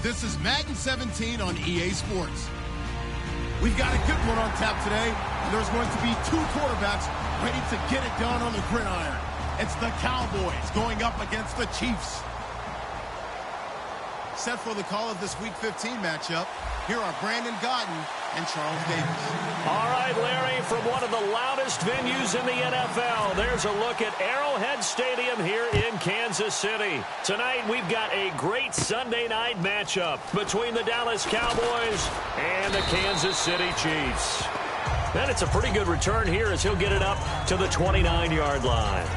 This is Madden 17 on EA Sports. We've got a good one on tap today, and there's going to be two quarterbacks ready to get it done on the gridiron. It's the Cowboys going up against the Chiefs. Set for the call of this Week 15 matchup, here are Brandon Gaudin and Charles Davis. All right, Larry, from one of the loudest venues in the NFL, there's a look at Arrowhead Stadium here in Kansas City. Tonight, we've got a great Sunday night matchup between the Dallas Cowboys and the Kansas City Chiefs. And it's a pretty good return here as he'll get it up to the 29-yard line.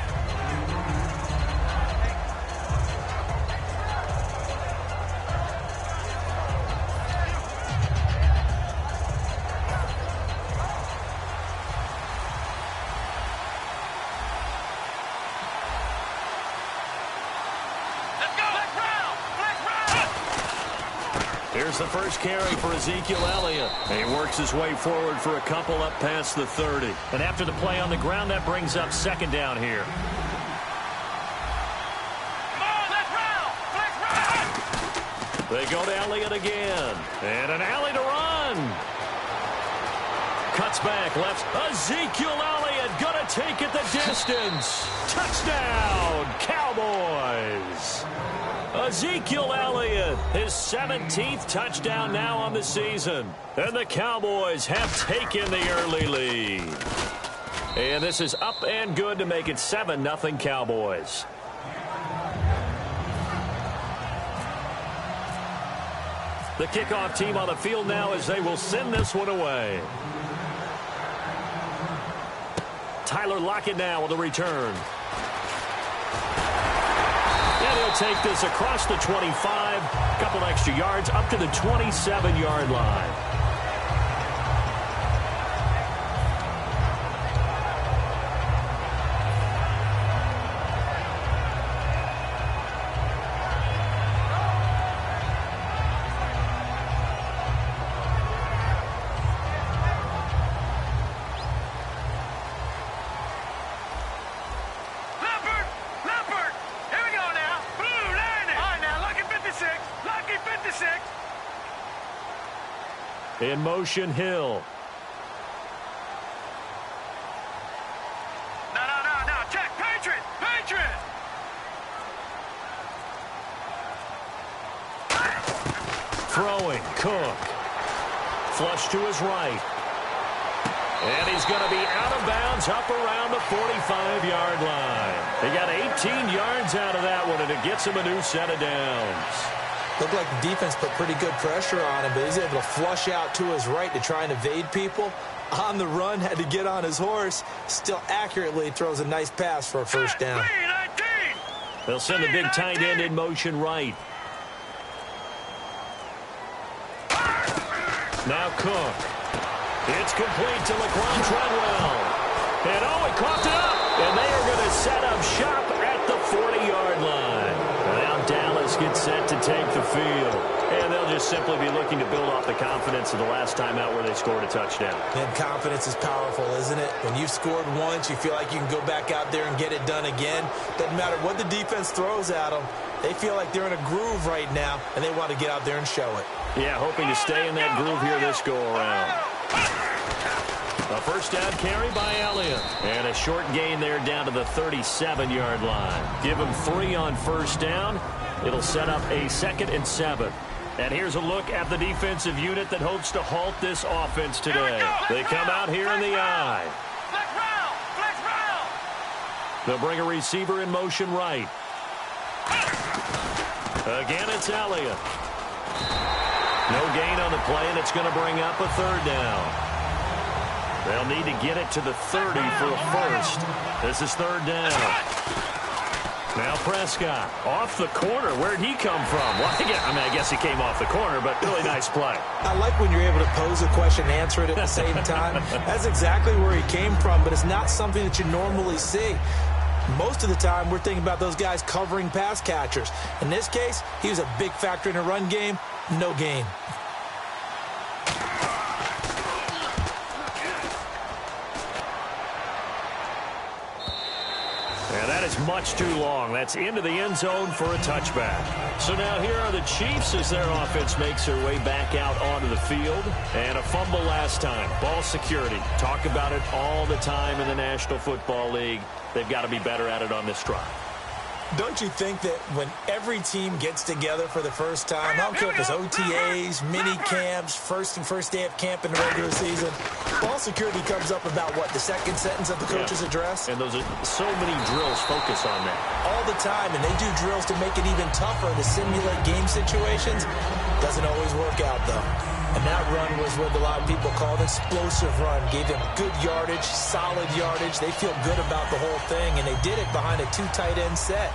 Here's the first carry for Ezekiel Elliott. And he works his way forward for a couple up past the 30. And after the play on the ground, that brings up second down here. They go to Elliott again. And an alley to run. Cuts back left. Ezekiel Elliott going to take it the distance. Touchdown, Cowboys. Ezekiel Elliott, his 17th touchdown now on the season. And the Cowboys have taken the early lead. And this is up and good to make it 7-0 Cowboys. The kickoff team on the field now as they will send this one away. Tyler Lockett now with the return. And he'll take this across the 25, a couple extra yards up to the 27-yard line. In motion, Hill. No. Check. Patriot. Throwing, Cook. Flush to his right. And he's going to be out of bounds up around the 45-yard line. He got 18 yards out of that one, and it gets him a new set of downs. Looked like the defense put pretty good pressure on him, but he's able to flush out to his right to try and evade people. On the run, had to get on his horse. Still accurately throws a nice pass for a first down. They'll send the big tight end in motion right. Now Cook. It's complete to Laquan Treadwell. And he caught it up. And they are going to set up shop at the 40-yard line. Now Dallas gets set to take the field. And they'll just simply be looking to build off the confidence of the last time out where they scored a touchdown. And confidence is powerful, isn't it? When you've scored once, you feel like you can go back out there and get it done again. Doesn't matter what the defense throws at them. They feel like they're in a groove right now, and they want to get out there and show it. Yeah, hoping to stay in that groove here this go-around. A first down carry by Elliott. And a short gain there down to the 37-yard line. Give him 3 on first down. It'll set up a 2nd and 7. And here's a look at the defensive unit that hopes to halt this offense today. They come out here in the eye. Flex round. They'll bring a receiver in motion right. Again, it's Elliott. No gain on the play, and it's going to bring up a 3rd down. They'll need to get it to the 30 for a first. This is 3rd down. Now Prescott off the corner. Where'd he come from? Well, I guess he came off the corner, but really nice play. I like when you're able to pose a question and answer it at the same time. That's exactly where he came from, but it's not something that you normally see. Most of the time, we're thinking about those guys covering pass catchers. In this case, he was a big factor in the run game. No gain. And that is much too long. That's into the end zone for a touchback. So now here are the Chiefs as their offense makes their way back out onto the field. And a fumble last time. Ball security. Talk about it all the time in the National Football League. They've got to be better at it on this drive. Don't you think that when every team gets together for the first time, I don't care if it's OTAs, mini camps, first day of camp in the regular season, ball security comes up about, what, the second sentence of the coach's address? And those are so many drills focus on that. All the time, and they do drills to make it even tougher to simulate game situations. Doesn't always work out, though. And that run was what a lot of people call an explosive run. Gave them good yardage, solid yardage. They feel good about the whole thing, and they did it behind a two tight end set.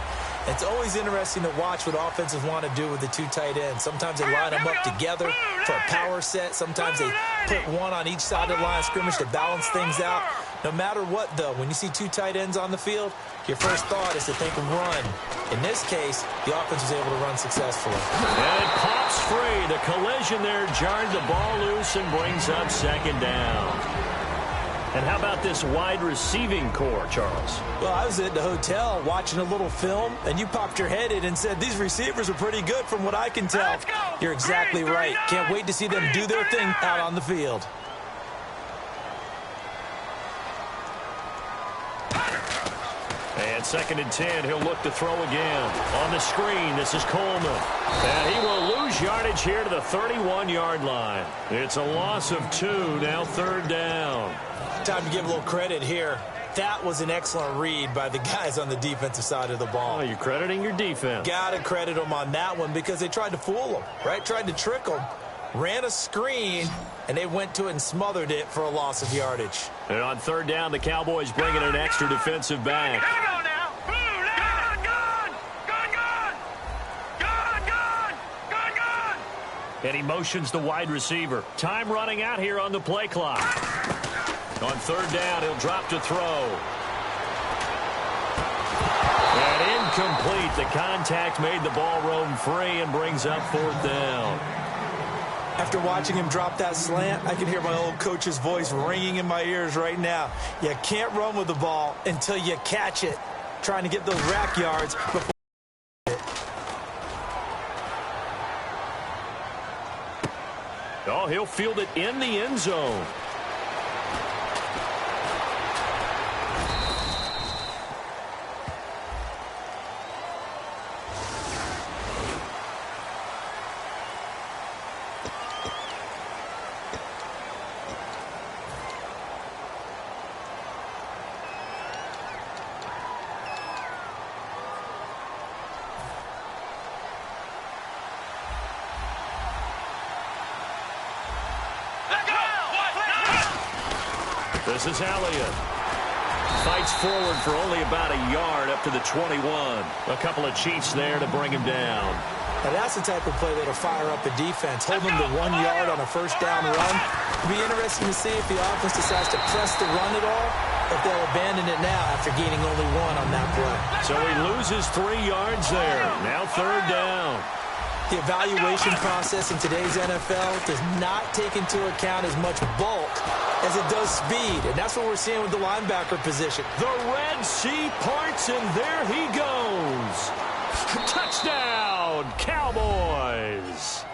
It's always interesting to watch what offenses want to do with the two tight ends. Sometimes they line them up together for a power set. Sometimes they put one on each side of the line of scrimmage to balance things out. No matter what, though, when you see two tight ends on the field, your first thought is to think run. In this case, the offense was able to run successfully. And it pops free. The collision there jarred the ball loose and brings up second down. And how about this wide receiving core, Charles? Well, I was at the hotel watching a little film, and you popped your head in and said, these receivers are pretty good from what I can tell. You're exactly right. Can't wait to see them do their thing out on the field. And 2nd and 10, he'll look to throw again. On the screen, this is Coleman. And he will lose yardage here to the 31-yard line. It's a loss of 2, now 3rd down. Time to give a little credit here. That was an excellent read by the guys on the defensive side of the ball. Oh, you're crediting your defense. Got to credit them on that one because they tried to fool them, right? Tried to trick them. Ran a screen, and they went to it and smothered it for a loss of yardage. And on 3rd down, the Cowboys bring in an extra defensive back. And he motions the wide receiver. Time running out here on the play clock. On 3rd down, he'll drop to throw. And incomplete. The contact made the ball roam free and brings up 4th down. After watching him drop that slant, I can hear my old coach's voice ringing in my ears right now. You can't run with the ball until you catch it. Trying to get those rack yards before. Oh, he'll field it in the end zone. This is Elliott. Fights forward for only about a yard up to the 21. A couple of Chiefs there to bring him down. Now that's the type of play that'll fire up the defense. Hold them to 1 yard on a first down run. It'll be interesting to see if the offense decides to press the run at all, if they'll abandon it now after gaining only 1 on that play. So he loses 3 yards there. Now 3rd down. The evaluation process in today's NFL does not take into account as much bulk as it does speed, and that's what we're seeing with the linebacker position. The Red Sea parts, and there he goes. Touchdown, Cowboys.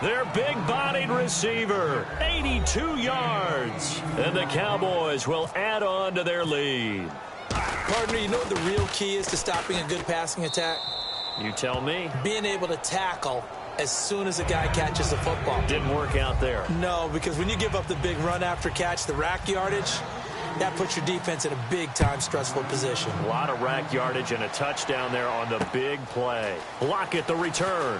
Their big-bodied receiver, 82 yards. And the Cowboys will add on to their lead. Partner, you know what the real key is to stopping a good passing attack? You tell me. Being able to tackle as soon as a guy catches the football. Didn't work out there. No, because when you give up the big run after catch, the rack yardage, that puts your defense in a big-time stressful position. A lot of rack yardage and a touchdown there on the big play. Lockett the return.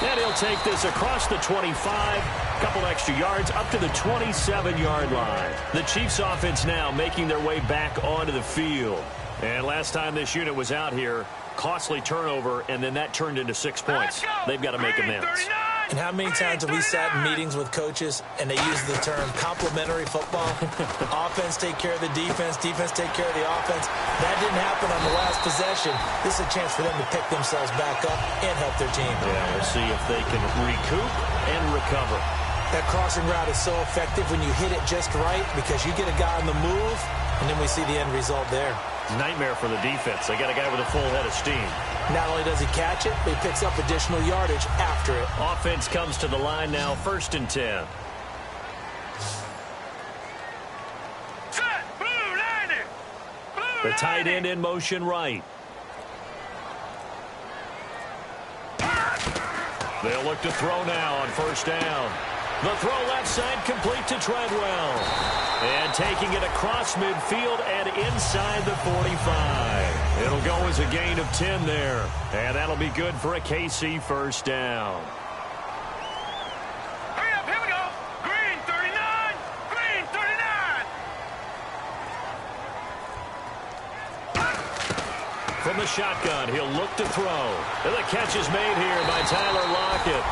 And he'll take this across the 25. Couple extra yards up to the 27-yard line. The Chiefs offense now making their way back onto the field. And last time this unit was out here, costly turnover, and then that turned into 6 points. They've got to make amends. And how many times have we sat in meetings with coaches and they use the term complementary football? Offense take care of the defense, defense take care of the offense. That didn't happen on the last possession. This is a chance for them to pick themselves back up and help their team. Yeah, we'll see if they can recoup and recover. That crossing route is so effective when you hit it just right because you get a guy on the move, and then we see the end result there. Nightmare for the defense. They got a guy with a full head of steam. Not only does he catch it, but he picks up additional yardage after it. Offense comes to the line now, 1st and 10. Set. Blue 90. Blue The tight 90. end in motion right. They'll look to throw now on 1st down. The throw left side complete to Treadwell. And taking it across midfield and inside the 45. It'll go as a gain of 10 there. And that'll be good for a KC 1st down. Hurry up, here we go. Green 39. Green 39. From the shotgun, he'll look to throw. And the catch is made here by Tyler Lockett.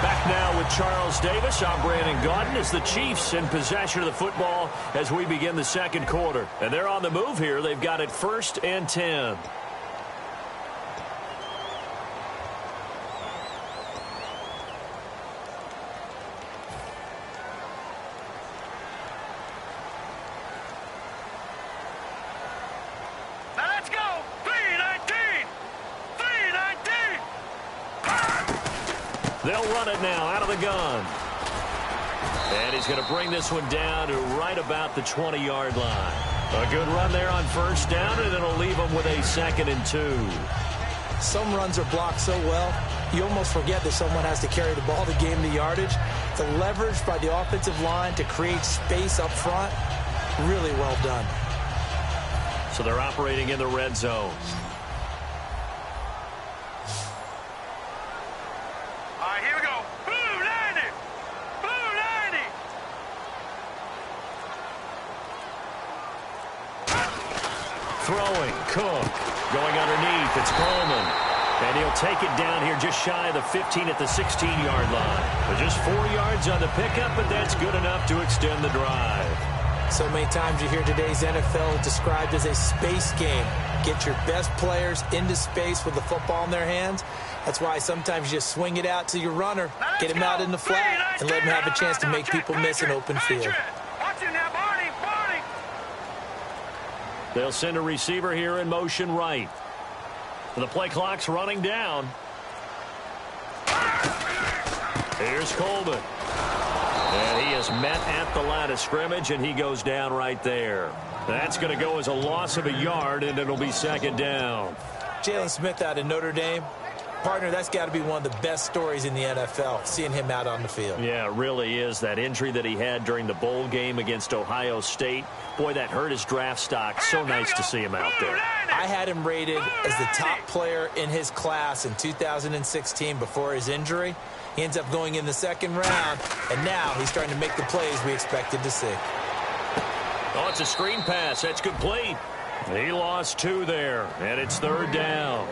Back now with Charles Davis. I'm Brandon Gaudin as the Chiefs in possession of the football as we begin the 2nd quarter. And they're on the move here. They've got it 1st and 10. Now let's go. 319. 319. They'll run it now out of the gun. And he's going to bring this one down to right about the 20-yard line. A good run there on 1st down, and it'll leave them with a 2nd and 2. Some runs are blocked so well, you almost forget that someone has to carry the ball to gain the yardage. The leverage by the offensive line to create space up front, really well done. So they're operating in the red zone. All right, here we go. Blue 90. Blue 90. Throwing, Cook. Going underneath, it's Coleman. And he'll take it down here just shy of the 15 at the 16-yard line. But just 4 yards on the pickup, but that's good enough to extend the drive. So many times you hear today's NFL described as a space game. Get your best players into space with the football in their hands. That's why sometimes you just swing it out to your runner, get him out in the flat, and let him have a chance to make people miss an open field. Watch it now, Barney. Barney. They'll send a receiver here in motion right. The play clock's running down. Here's Coleman. And he is met at the line of scrimmage, and he goes down right there. That's going to go as a loss of a yard, and it'll be 2nd down. Jalen Smith out of Notre Dame. Partner, that's got to be one of the best stories in the NFL, seeing him out on the field. Yeah, it really is. That injury that he had during the bowl game against Ohio State, boy, that hurt his draft stock. So nice to see him out there. I had him rated as the top player in his class in 2016 before his injury. He ends up going in the 2nd round, and now he's starting to make the plays we expected to see. Oh, it's a screen pass. That's complete. He lost 2 there, and it's 3rd down.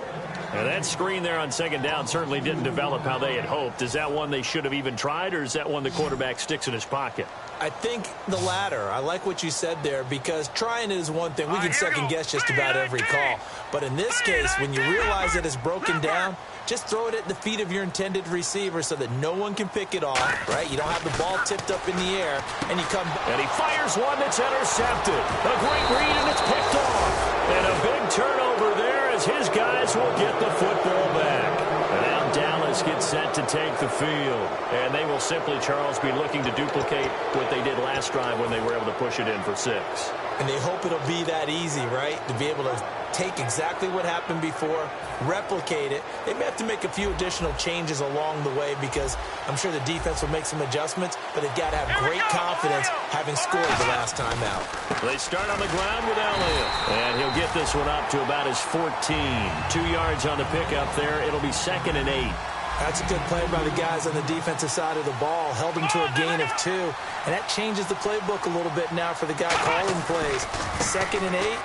And that screen there on 2nd down certainly didn't develop how they had hoped. Is that one they should have even tried, or is that one the quarterback sticks in his pocket? I think the latter. I like what you said there, because trying it is one thing. We can second-guess just about every call. But in this case, when you realize that it's broken down, just throw it at the feet of your intended receiver so that no one can pick it off, right? You don't have the ball tipped up in the air, and you come... And he fires one that's intercepted. A great read, and it's picked off. And a big turnover there as his guys will get the football back. And now Dallas gets set to take the field. And they will simply, Charles, be looking to duplicate what they did last drive when they were able to push it in for 6. And they hope it'll be that easy, right? To be able to take exactly what happened before, replicate it. They may have to make a few additional changes along the way, because I'm sure the defense will make some adjustments, but they've got to have great confidence having scored the last time out. They start on the ground with Elliott. And he'll get this one up to about his 14. 2 yards on the pickup there. It'll be 2nd and 8. That's a good play by the guys on the defensive side of the ball. Held him to a gain of 2. And that changes the playbook a little bit now for the guy calling plays. 2nd and 8.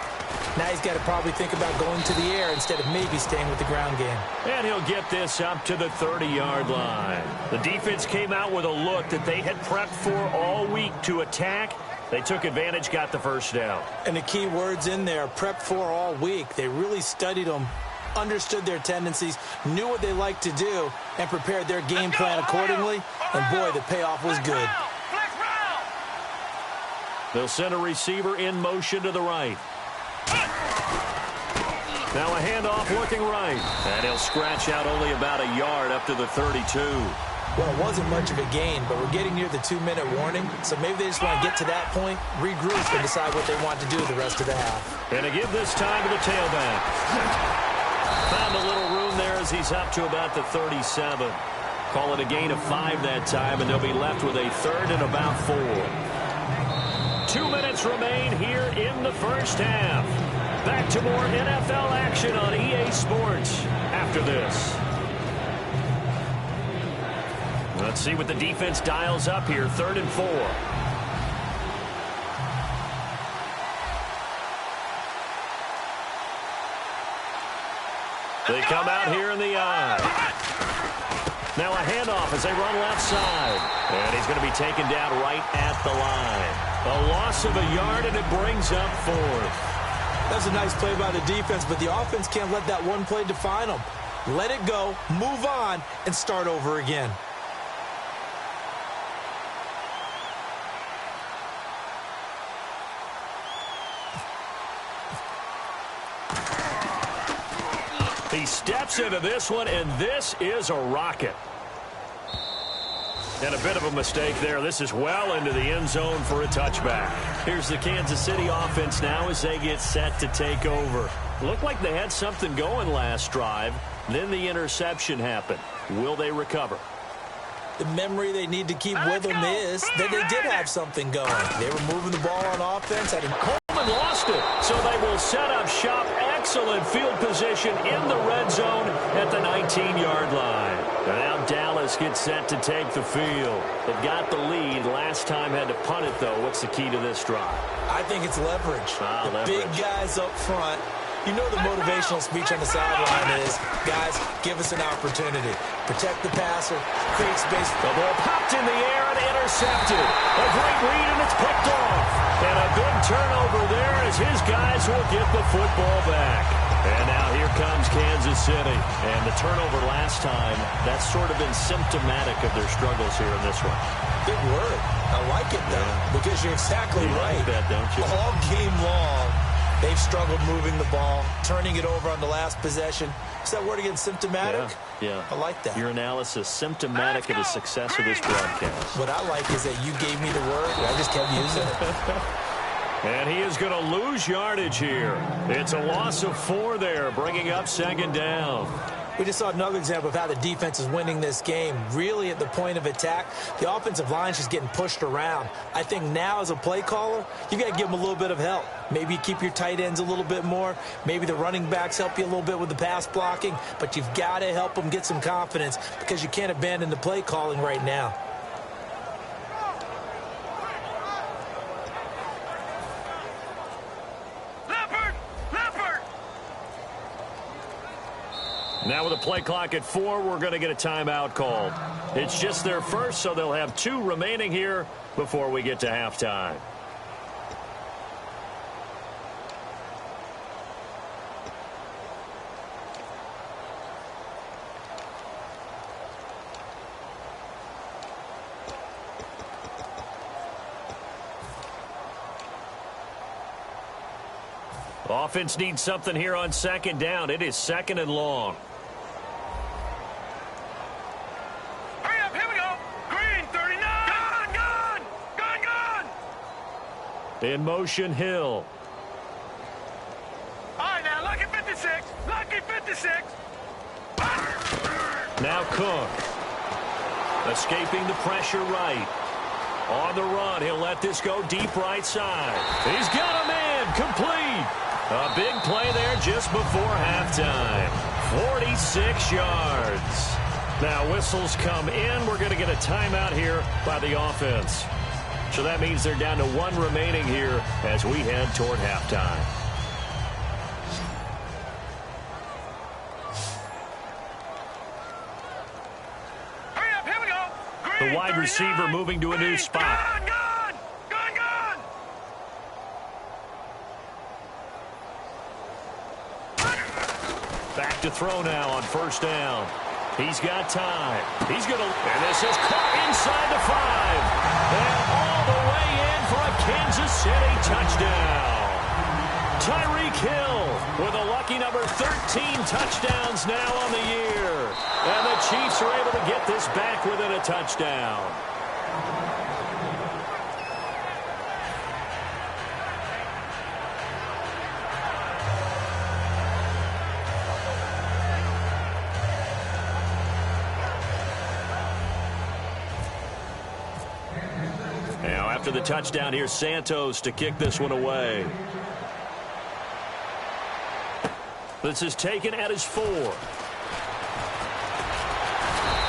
Now he's got to probably think about going to the air instead of maybe staying with the ground game. And he'll get this up to the 30-yard line. The defense came out with a look that they had prepped for all week to attack. They took advantage, got the 1st down. And the key words in there, prepped for all week. They really studied them, understood their tendencies, knew what they liked to do, and prepared their game plan accordingly. And boy, the payoff was good. They'll send a receiver in motion to the right. Now a handoff looking right. And he'll scratch out only about a yard up to the 32. Well, it wasn't much of a gain, but we're getting near the 2-minute warning, so maybe they just want to get to that point, regroup, and decide what they want to do the rest of the half. And to give this time to the tailback. Found a little room there as he's up to about the 37. Call it a gain of 5 that time, and they'll be left with a 3rd and about 4. 2 minutes remain here in the first half. Back to more NFL action on EA Sports after this. Let's see what the defense dials up here. 3rd and 4. They come out here in the eye. Now a handoff as they run left side. And he's going to be taken down right at the line. A loss of a yard, and it brings up 4th. That's a nice play by the defense, but the offense can't let that one play define them. Let it go, move on, and start over again. He steps into this one, and this is a rocket. And a bit of a mistake there. This is well into the end zone for a touchback. Here's the Kansas City offense now as they get set to take over. Looked like they had something going last drive. Then the interception happened. Will they recover? The memory they need to keep with them is that they did have something going. They were moving the ball on offense. Coleman lost it, so they will set up shop. Excellent field position in the red zone at the 19-yard line. And now Dallas gets set to take the field. They've got the lead. Last time had to punt it, though. What's the key to this drive? I think it's leverage. Big guys up front. You know the motivational speech on the sideline is, guys, give us an opportunity. Protect the passer, create space. The ball popped in the air and intercepted. A great read, and it's picked off. And a big turnover there as his guys will get the football back. And now here comes Kansas City. And the turnover last time, that's sort of been symptomatic of their struggles here in this one. Good word. I like it, though, because you're exactly right. You like that, don't you? All game long, they've struggled moving the ball, turning it over on the last possession. Is that word again, symptomatic? Yeah. I like that. Your analysis, symptomatic of the success of this broadcast. What I like is that you gave me the word, and I just kept using it. And he is going to lose yardage here. It's a loss of 4 there, bringing up 2nd down. We just saw another example of how the defense is winning this game. Really at the point of attack, the offensive line is just getting pushed around. I think now as a play caller, you got to give them a little bit of help. Maybe keep your tight ends a little bit more. Maybe the running backs help you a little bit with the pass blocking. But you've got to help them get some confidence because you can't abandon the play calling right now. Now with a play clock at 4, we're going to get a timeout called. It's just their first, so they'll have 2 remaining here before we get to halftime. Offense needs something here on 2nd down. It is 2nd and long. Hurry up, here we go. Green, 39. Gone. In motion, Hill. All right, now, lucky 56. Lucky 56. Now Cook. Escaping the pressure right. On the run, he'll let this go deep right side. He's got a man, complete. A big play there just before halftime. 46 yards. Now whistles come in. We're going to get a timeout here by the offense. So that means they're down to 1 remaining here as we head toward halftime. Hurry up, here we go. Green, The wide 39. receiver moving to a new spot. Gone. Back to throw now on 1st down. He's got time. He's going to, and this is caught inside the 5. And all the way in for a Kansas City touchdown. Tyreek Hill with a lucky number 13 touchdowns now on the year. And the Chiefs are able to get this back within a touchdown. Now after the touchdown, here's Santos to kick this one away. This is taken at his 4.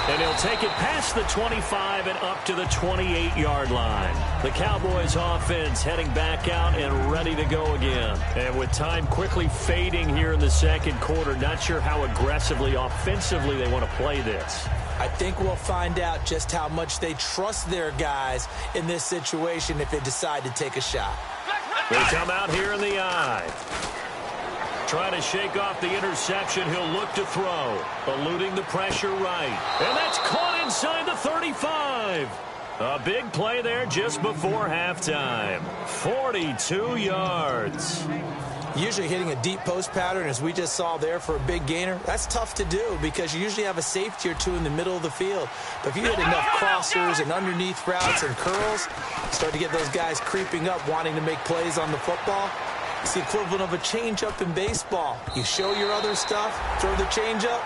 And he'll take it past the 25 and up to the 28-yard line. The Cowboys offense heading back out and ready to go again. And with time quickly fading here in the second quarter, not sure how aggressively, offensively they want to play this. I think we'll find out just how much they trust their guys in this situation if they decide to take a shot. They come out here in the eye. Trying to shake off the interception. He'll look to throw. Eluding the pressure right. And that's caught inside the 35. A big play there just before halftime. 42 yards. Usually hitting a deep post pattern, as we just saw there for a big gainer, that's tough to do because you usually have a safety or two in the middle of the field. But if you hit enough crossers and underneath routes and curls, start to get those guys creeping up, wanting to make plays on the football. It's the equivalent of a changeup in baseball. You show your other stuff, throw the changeup,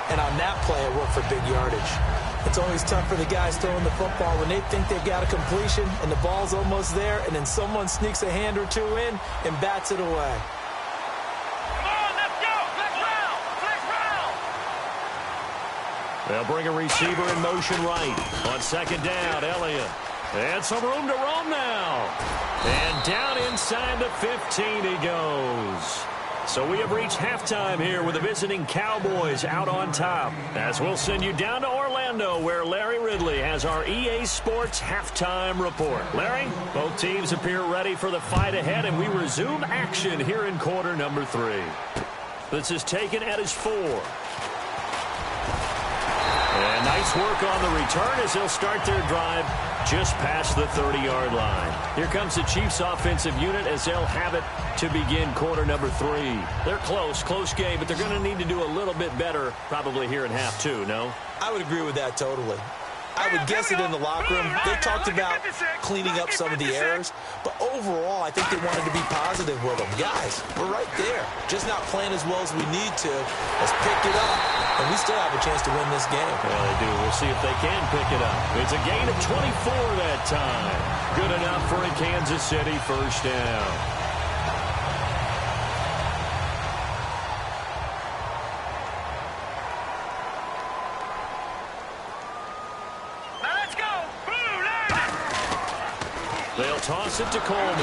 and on that play it worked for big yardage. It's always tough for the guys throwing the football when they think they've got a completion and the ball's almost there, and then someone sneaks a hand or two in and bats it away. They'll bring a receiver in motion right. On second down, Elliott. And some room to roam now. And down inside the 15 he goes. So we have reached halftime here with the visiting Cowboys out on top. As we'll send you down to Orlando, where Larry Ridley has our EA Sports halftime report. Larry, both teams appear ready for the fight ahead, and we resume action here in quarter number 3. This is taken at his 4. And nice work on the return as they'll start their drive just past the 30-yard line. Here comes the Chiefs offensive unit as they'll have it to begin quarter number 3. They're close game, but they're going to need to do a little bit better probably here in half 2, no? I would agree with that totally. I would guess it in the locker room. They talked about cleaning up some of the errors, but overall, I think they wanted to be positive with them. Guys, we're right there. Just not playing as well as we need to. Let's pick it up, and we still have a chance to win this game. Well, they do. We'll see if they can pick it up. It's a gain of 24 that time. Good enough for a Kansas City first down. They'll toss it to Coleman.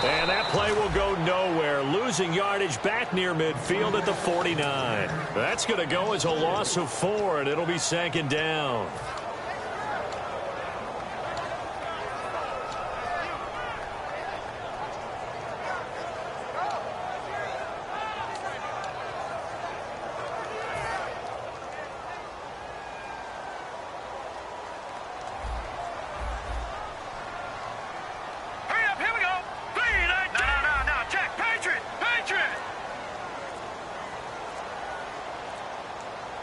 And that play will go nowhere. Losing yardage back near midfield at the 49. That's going to go as a loss of 4, and it'll be second down.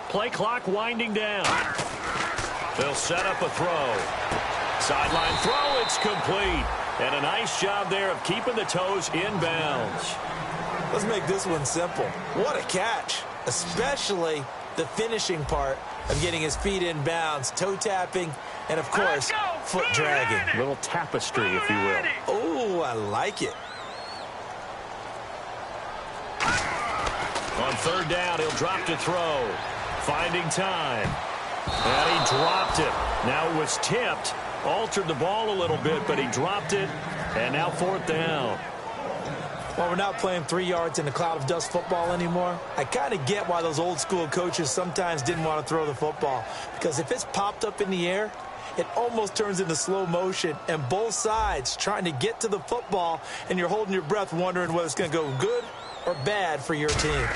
Play clock winding down. They'll set up a throw. Sideline throw, it's complete. And a nice job there of keeping the toes in bounds. Let's make this one simple. What a catch, especially the finishing part of getting his feet in bounds, toe tapping, and of course, foot dragging. A little tapestry, if you will. Oh, I like it. On third down, he'll drop to throw. Finding time. And he dropped it. Now it was tipped. Altered the ball a little bit, but he dropped it. And now fourth down. Well, we're not playing 3 yards in a cloud of dust football anymore. I kind of get why those old school coaches sometimes didn't want to throw the football. Because if it's popped up in the air, it almost turns into slow motion. And both sides trying to get to the football, and you're holding your breath wondering whether it's going to go good or bad for your team.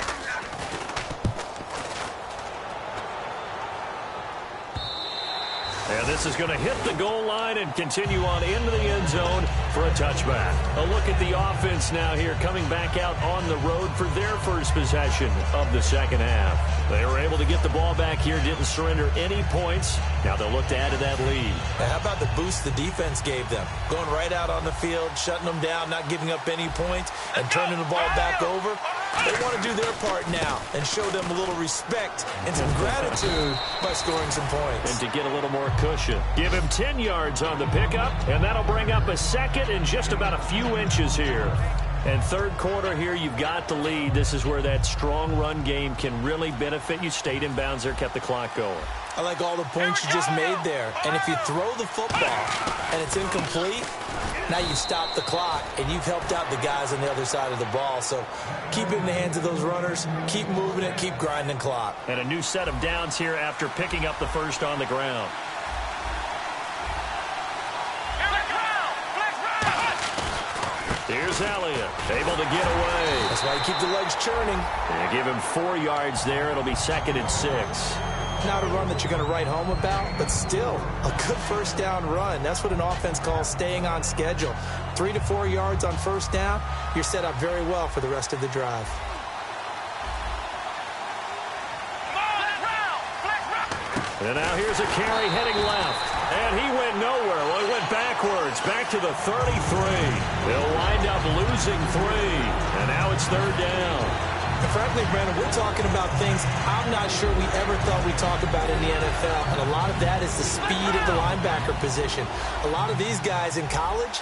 And this is going to hit the goal line and continue on into the end zone for a touchback. A look at the offense now here coming back out on the road for their first possession of the second half. They were able to get the ball back here, didn't surrender any points. Now they'll look to add to that lead. Now, how about the boost the defense gave them? Going right out on the field, shutting them down, not giving up any points, and turning the ball back over. They want to do their part now and show them a little respect and some gratitude by scoring some points. And to get a little more cushion. Give him 10 yards on the pickup, and that'll bring up a second and just about a few inches here. And third quarter here, you've got the lead. This is where that strong run game can really benefit you. Stayed in bounds there, kept the clock going. I like all the points you just made there. And if you throw the football and it's incomplete, now you stop the clock and you've helped out the guys on the other side of the ball. So keep it in the hands of those runners. Keep moving it. Keep grinding clock. And a new set of downs here after picking up the first on the ground. Here's Elliott, able to get away. That's why you keep the legs churning. And give him 4 yards there. It'll be 2nd and 6. Not a run that you're going to write home about, but still a good first down run. That's what an offense calls staying on schedule. 3 to 4 yards on first down, you're set up very well for the rest of the drive. And now here's a carry heading left. And he went nowhere. Well, he went backwards, back to the 33. They'll wind up losing 3. And now it's 3rd down. And frankly, Brandon, we're talking about things I'm not sure we ever thought we'd talk about in the NFL. And a lot of that is the speed of the linebacker position. A lot of these guys in college,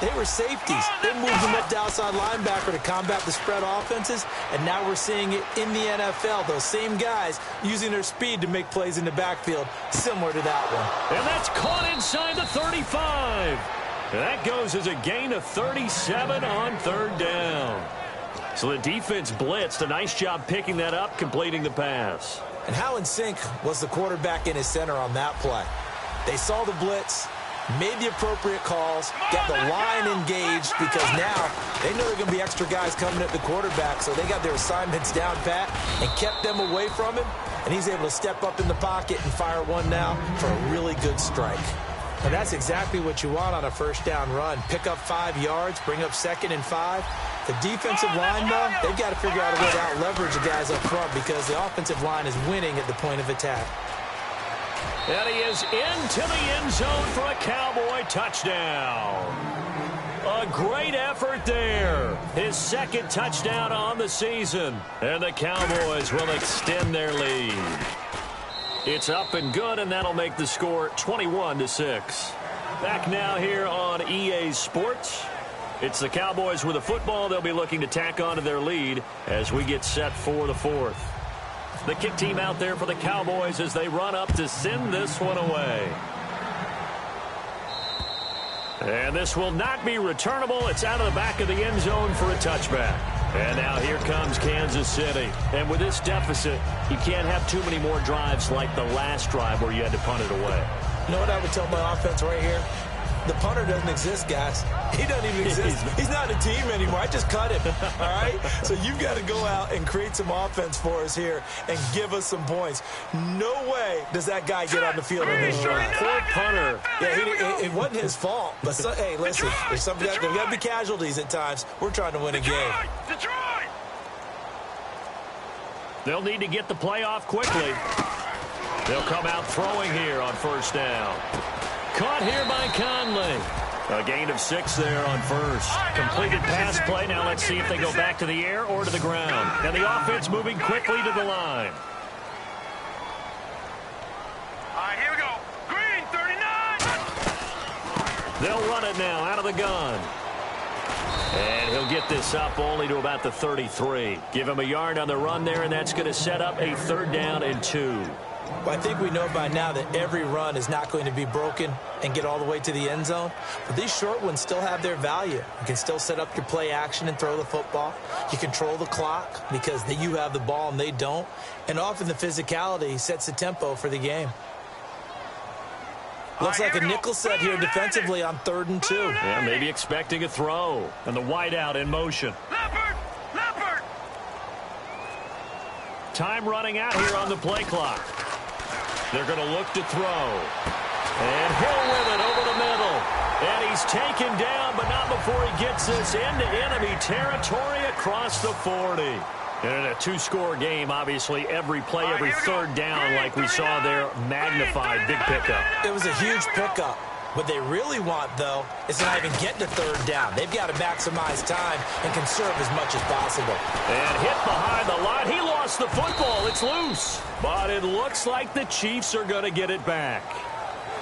they were safeties. They moved them up to outside linebacker to combat the spread offenses, and now we're seeing it in the NFL. Those same guys using their speed to make plays in the backfield, similar to that one. And that's caught inside the 35. And that goes as a gain of 37 on 3rd down. So the defense blitzed. A nice job picking that up, completing the pass. And how in sync was the quarterback in his center on that play? They saw the blitz, made the appropriate calls, got the line engaged, because now they know there are going to be extra guys coming at the quarterback, so they got their assignments down pat and kept them away from him, and he's able to step up in the pocket and fire one now for a really good strike. And that's exactly what you want on a first down run. Pick up 5 yards, bring up 2nd and 5. The defensive line, though, they've got to figure out a way to out-leverage the guys up front because the offensive line is winning at the point of attack. And he is into the end zone for a Cowboy touchdown. A great effort there. His 2nd touchdown on the season. And the Cowboys will extend their lead. It's up and good, and that'll make the score 21-6. Back now here on EA Sports. It's the Cowboys with a football. They'll be looking to tack on to their lead as we get set for the 4th. The kick team out there for the Cowboys as they run up to send this one away. And this will not be returnable. It's out of the back of the end zone for a touchback. And now here comes Kansas City. And with this deficit, you can't have too many more drives like the last drive where you had to punt it away. You know what I would tell my offense right here? The punter doesn't exist, guys. He doesn't even exist. He's not a team anymore. I just cut him, all right? So you've got to go out and create some offense for us here and give us some points. No way does that guy get on the field in this drive. Poor punter. Yeah, it wasn't his fault. But, hey, listen, there's got to be casualties at times. We're trying to win a game. They'll need to get the play off quickly. They'll come out throwing here on first down. Caught here by Conley. A gain of 6 there on first. Completed pass play. Now let's see if they go back to the air or to the ground. And the offense moving quickly to the line. All right, here we go. Green, 39. They'll run it now out of the gun. And he'll get this up only to about the 33. Give him a yard on the run there, and that's going to set up a 3rd down and 2. Well, I think we know by now that every run is not going to be broken and get all the way to the end zone. But these short ones still have their value. You can still set up your play action and throw the football. You control the clock because you have the ball and they don't. And often the physicality sets the tempo for the game. Looks like a nickel set here defensively on 3rd and 2. Yeah, maybe expecting a throw. And the wideout in motion. Leopard! Time running out here on the play clock. They're going to look to throw. taken down, but not before he gets this into enemy territory across the 40. And in a two-score game, obviously, every play, every third down, like we saw there, magnified, big pickup. It was a huge pickup. What they really want, though, is to not even get to third down. They've got to maximize time and conserve as much as possible. And hit behind the line. He lost the football. It's loose. But it looks like the Chiefs are going to get it back.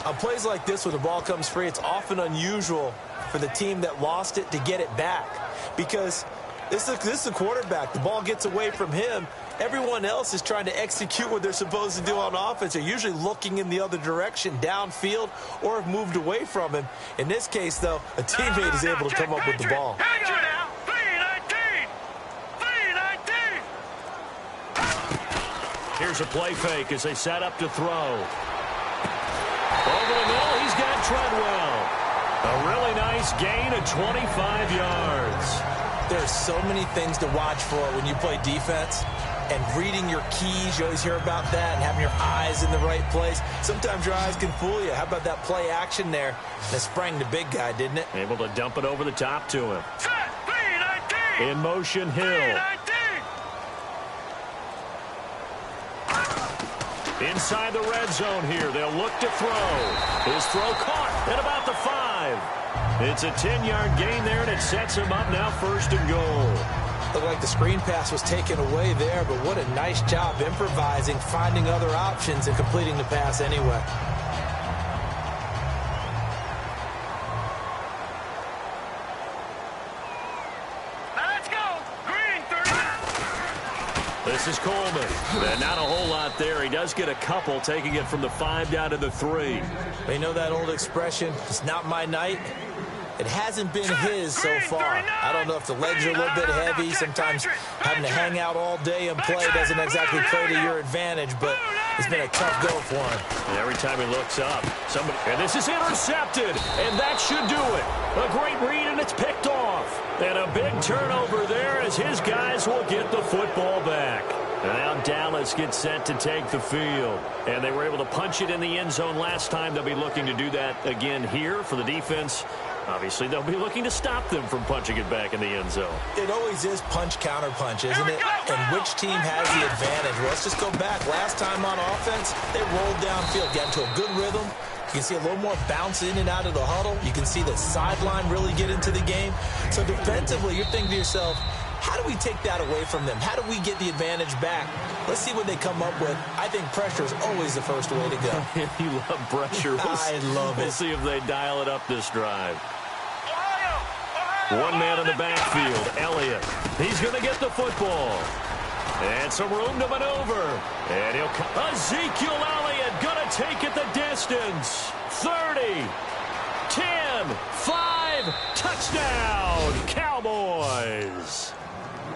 On plays like this, when the ball comes free, it's often unusual for the team that lost it to get it back. Because this is a quarterback. The ball gets away from him. Everyone else is trying to execute what they're supposed to do on offense. They're usually looking in the other direction, downfield, or have moved away from him. In this case, though, a teammate is able to come up with the ball. Here's a play fake as they set up to throw. Over the middle, he's got Treadwell. A really nice gain of 25 yards. There's so many things to watch for when you play defense. And reading your keys, you always hear about that, and having your eyes in the right place. Sometimes your eyes can fool you. How about that play action there? And it sprang the big guy, didn't it? Able to dump it over the top to him. In motion, Hill. Inside the red zone here. They'll look to throw. His throw caught at about the 5. It's a 10-yard gain there, and it sets him up now 1st and goal. Looked like the screen pass was taken away there, but what a nice job improvising, finding other options, and completing the pass anyway. Let's go. Green 30. This is Coleman. And not a whole lot there. He does get a couple, taking it from the 5 down to the 3. They know that old expression, it's not my night. It hasn't been his so far. I don't know if the legs are a little bit heavy. Sometimes having to hang out all day and play doesn't exactly play to your advantage, but it's been a tough go for him. And every time he looks up, and this is intercepted, and that should do it. A great read, and it's picked off. And a big turnover there as his guys will get the football back. And now Dallas gets set to take the field. And they were able to punch it in the end zone last time. They'll be looking to do that again here for the defense. Obviously, they'll be looking to stop them from punching it back in the end zone. It always is punch-counter-punch, isn't it? And which team has the advantage? Well, let's just go back. Last time on offense, they rolled downfield, got into a good rhythm. You can see a little more bounce in and out of the huddle. You can see the sideline really get into the game. So defensively, you're thinking to yourself, how do we take that away from them? How do we get the advantage back? Let's see what they come up with. I think pressure is always the first way to go. You love pressure. I love it. We'll see if they dial it up this drive. One man in the backfield, Elliott. He's going to get the football. And some room to maneuver. And he'll come. Ezekiel Elliott going to take it the distance. 30, 10, 5, touchdown, Cowboys.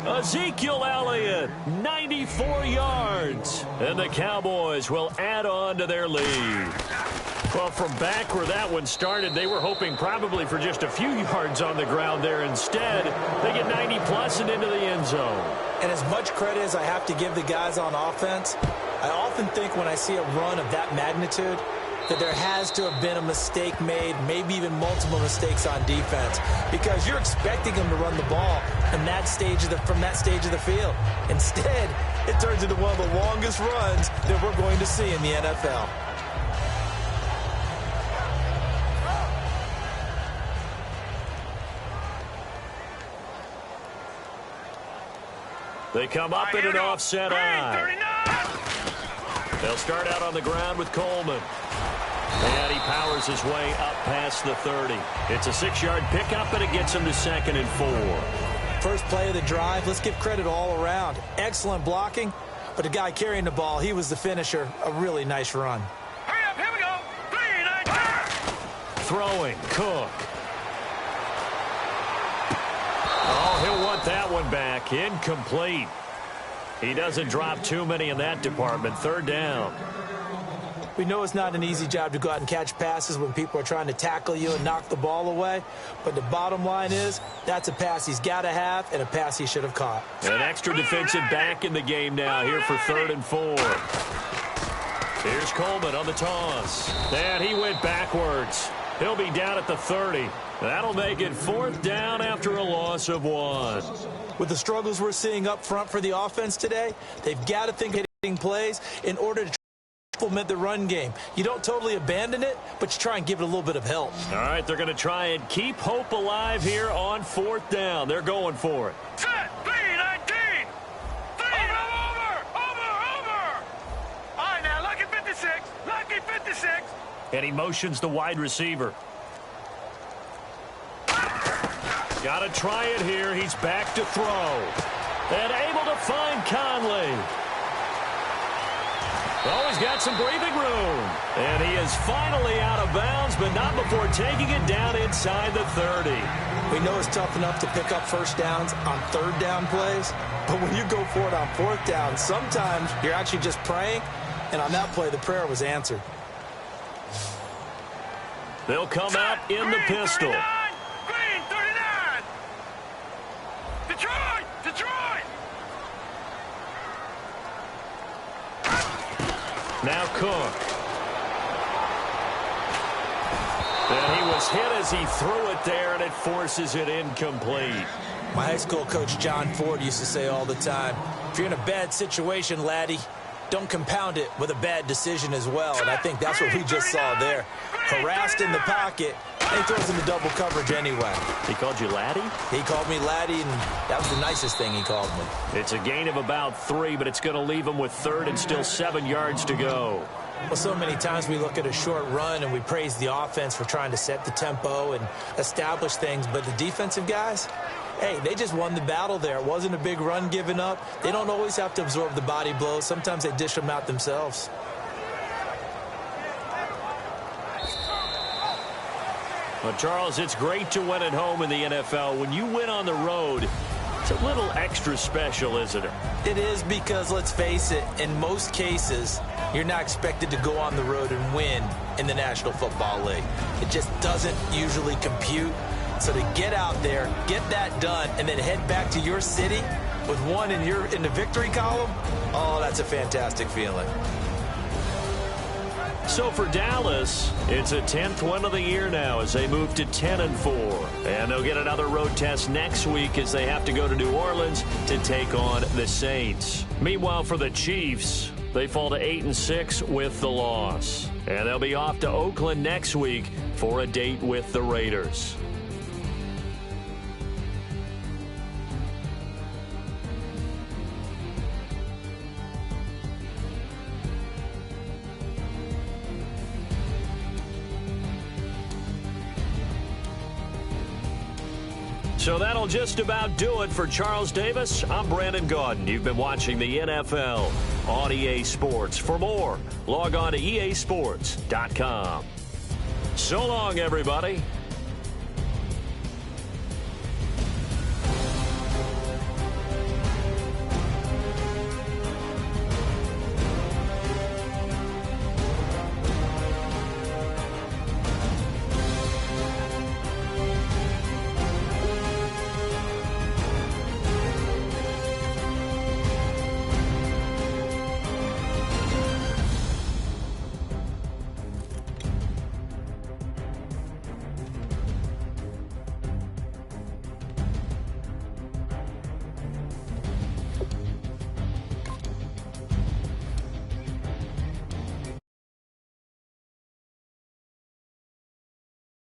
Ezekiel Elliott, 94 yards. And the Cowboys will add on to their lead. Well, from back where that one started, they were hoping probably for just a few yards on the ground there. Instead, they get 90-plus and into the end zone. And as much credit as I have to give the guys on offense, I often think when I see a run of that magnitude that there has to have been a mistake made, maybe even multiple mistakes on defense, because you're expecting them to run the ball from that stage of the field. Instead, it turns into one of the longest runs that we're going to see in the NFL. They come up in an offset eye. They'll start out on the ground with Coleman. And he powers his way up past the 30. It's a 6-yard pickup, and it gets him to 2nd and 4. First play of the drive, let's give credit all around. Excellent blocking, but the guy carrying the ball, he was the finisher. A really nice run. Hurry up, here we go. 3, 9, Throwing, Cook. Oh, he'll want that one back. Incomplete. He doesn't drop too many in that department. 3rd down. We know it's not an easy job to go out and catch passes when people are trying to tackle you and knock the ball away. But the bottom line is, that's a pass he's got to have and a pass he should have caught. An extra defensive back in the game now here for 3rd and 4. Here's Coleman on the toss. And he went backwards. He'll be down at the 30. That'll make it 4th down after a loss of 1. With the struggles we're seeing up front for the offense today, they've got to think of hitting plays in order to implement the run game. You don't totally abandon it, but you try and give it a little bit of help. All right, they're going to try and keep hope alive here on 4th down. They're going for it. Set, 3-19. Over. All right, now, lucky 56. And he motions the wide receiver. Got to try it here. He's back to throw. And able to find Conley. Oh, he's got some breathing room. And he is finally out of bounds, but not before taking it down inside the 30. We know it's tough enough to pick up first downs on 3rd down plays, but when you go for it on 4th down, sometimes you're actually just praying, and on that play, the prayer was answered. They'll come out in the pistol. 39. Green, 39. Detroit. Now Cook. And he was hit as he threw it there, and it forces it incomplete. My high school coach, John Ford, used to say all the time, if you're in a bad situation, laddie, don't compound it with a bad decision as well. And I think that's what we just saw there. Harassed in the pocket, and he throws into double coverage anyway. He called you laddie? He called me laddie, and that was the nicest thing he called me. It's a gain of about 3, but it's going to leave him with 3rd and still 7 yards to go. Well, so many times we look at a short run and we praise the offense for trying to set the tempo and establish things, but the defensive guys, hey, they just won the battle there. It wasn't a big run given up. They don't always have to absorb the body blows. Sometimes they dish them out themselves. Well, Charles, it's great to win at home in the NFL. When you win on the road, it's a little extra special, isn't it? It is because, let's face it, in most cases, you're not expected to go on the road and win in the National Football League. It just doesn't usually compute. So to get out there, get that done, and then head back to your city with 1 in the victory column, oh, that's a fantastic feeling. So for Dallas, it's a 10th win of the year now as they move to 10-4. And they'll get another road test next week as they have to go to New Orleans to take on the Saints. Meanwhile, for the Chiefs, they fall to 8-6 with the loss. And they'll be off to Oakland next week for a date with the Raiders. So that'll just about do it for Charles Davis. I'm Brandon Gaudin. You've been watching the NFL on EA Sports. For more, log on to easports.com. So long, everybody.